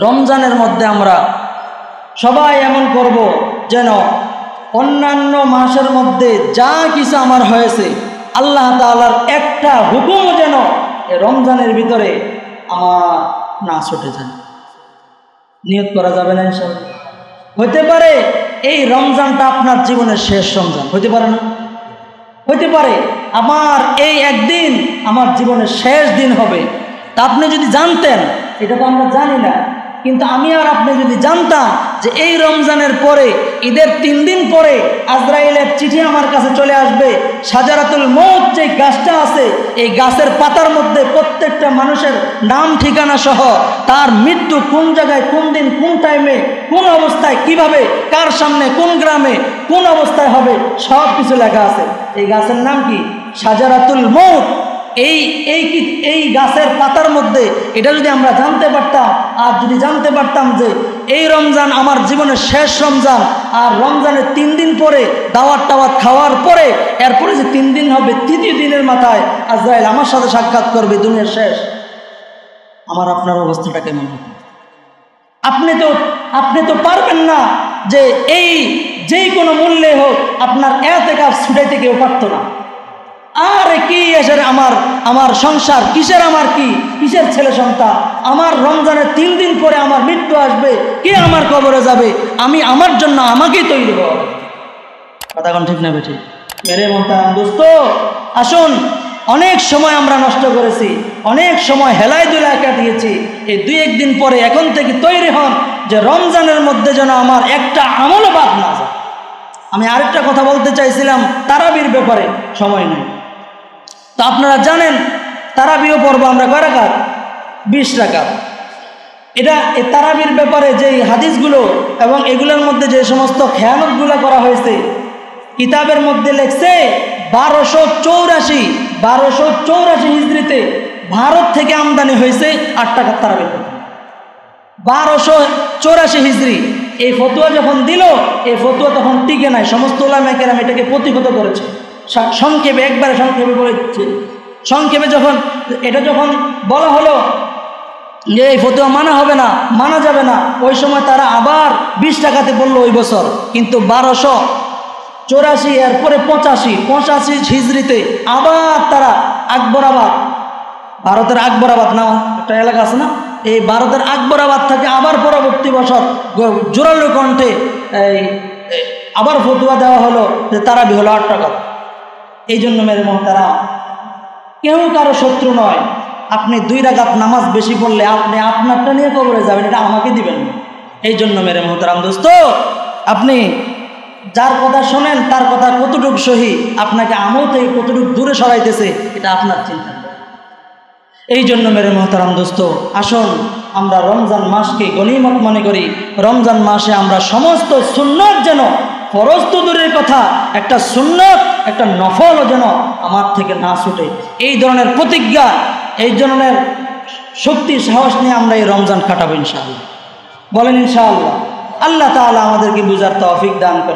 রমজানের মধ্যে আমরা সবাই এমন করব যেন অন্যান্য মাসের মধ্যে যা কিছু আমার হয়েছে আল্লাহ তাআলার একটা হুকুম যেন এই রমজানের ভিতরে আমার না ছুটে যায়। নিয়ত করা যাবে না ইনশাআল্লাহ? হতে পারে এই রমজানটা আপনার জীবনের শেষ রমজান, হতে পারে না? হতে পারে আমার এই একদিন আমার জীবনের শেষ দিন হবে। তা আপনি যদি জানতেন, এটা তো আমরা জানি না, কিন্তু আমি আর আপনি যদি জানতাম যে এই রমজানের পরে ঈদের 3 দিন পরে আজরাইলের চিঠি আমার কাছে চলে আসবে, শাজারাতুল মউত যে গাছটা আছে এই গাছের পাতার মধ্যে প্রত্যেকটা মানুষের নাম ঠিকানা সহ তার মৃত্যু কোন জায়গায়, কোন দিন, কোন টাইমে, কোন অবস্থায়, কিভাবে, কার সামনে, কোন গ্রামে, কোন অবস্থায় হবে সব কিছু লেখা আছে। এই গাছের নাম কি? শাজারাতুল মউত। এই গাছের পাতার মধ্যে এটা যদি আমরা জানতে পারতাম, আর যদি জানতে পারতাম যে এই রমজান আমার জীবনের শেষ রমজান, আর রমজানের 3 দিন পরে দাওয়াত টাওয়াত খাওয়ার পরে এরপরে যে 3 দিন হবে, 3য় দিনের মাথায় আজরাইল আমার সাথে সাক্ষাৎ করবে, দুনিয়ার শেষ, আমার আপনার অবস্থাটা কেমন হবে? আপনি তো পারবেন না যে যেই কোনো মূল্যে হোক আপনার এতেকাফ ছুটাইতে কেউ পারতো না। আরে কি এসে আমার সংসার, কিসের আমার কি, কিসের ছেলে সন্তান, আমার রমজানের 3 দিন পরে আমার মৃত্যু আসবে, কে আমার কবরে যাবে, আমি আমার জন্য আমাকেই তৈরি হব। কথা কোন ঠিক না বেঠিক? মেরে মোহতারাম দোস্ত, আসুন, অনেক সময় আমরা নষ্ট করেছি, অনেক সময় হেলায় দুলায় কাটিয়েছি। এই 2-1 দিন পরে এখন থেকে তৈরি হন যে রমজানের মধ্যে যেন আমার একটা আমলও বাদ না যায়। আমি আরেকটা কথা বলতে চাইছিলাম তারাবির ব্যাপারে, সময় নেই। তো আপনারা জানেন তারাবিও পড়বো আমরা কয় রাকাত? 20 রাকাত। এটা এই তারাবির ব্যাপারে যে হাদিসগুলো এবং এগুলোর মধ্যে যে সমস্ত খেয়ানতগুলো করা হয়েছে, কিতাবের মধ্যে লেখছে 1284 হিজরিতে ভারত থেকে আমদানি হয়েছে 8 টাকার তারাবি। 1284 হিজরি এই ফতোয়া যখন দিল, এই ফতোয়া তখন টিকে নাই, সমস্ত উলামায়ে কেরাম এটাকে প্রতিহত করেছে। সংক্ষেপে, একবারে সংক্ষেপে বলে দিচ্ছে। সংক্ষেপে যখন বলা হলো যে এই ফতোয়া মানা হবে না, মানা যাবে না, ওই সময় তারা আবার 20 টাকাতে বললো ওই বছর। কিন্তু 1284 এরপরে 85 হিজরিতে আবার তারা আকবরাবাদ, ভারতের আকবরাবাদ না একটা এলাকা আছে না, এই ভারতের আকবরাবাদ থেকে আবার পরবর্তী বছর জোরালো কণ্ঠে আবার ফতোয়া দেওয়া হলো যে তারাবি হলো 8 টাকা। এই জন্য মেরে মোহতারাম, কেউ কারো শত্রু নয়। আপনি 2 রাকাত নামাজ বেশি পড়লে আপনি আপনারটা নিয়ে কবরে যাবেন, এটা আমাকে দিবেন না। এই জন্য মেরে মোহতারাম দোস্ত, আপনি যার কথা শোনেন তার কথা কতটুকু সহি, আপনাকে আমল থেকে কতটুকু দূরে সরাইতেছে, এটা আপনার চিন্তা। এই জন্য মেরে মোহতারাম দোস্ত, আসুন আমরা রমজান মাসকে গনিমত মনে করি। রমজান মাসে আমরা সমস্ত সুন্নত, যেন ফরজ তো দূরের কথা, একটা সুন্নত, একটা নফলও যেন আমার থেকে না ছুটে, এই ধরনের প্রতিজ্ঞা, এই ধরনের শক্তি সাহস নিয়ে আমরা এই রমজান কাটাবো ইনশাআল্লাহ। বলেন ইনশাআল্লাহ। আল্লাহ তাআলা আমাদেরকে বুঝার তৌফিক দান করেন।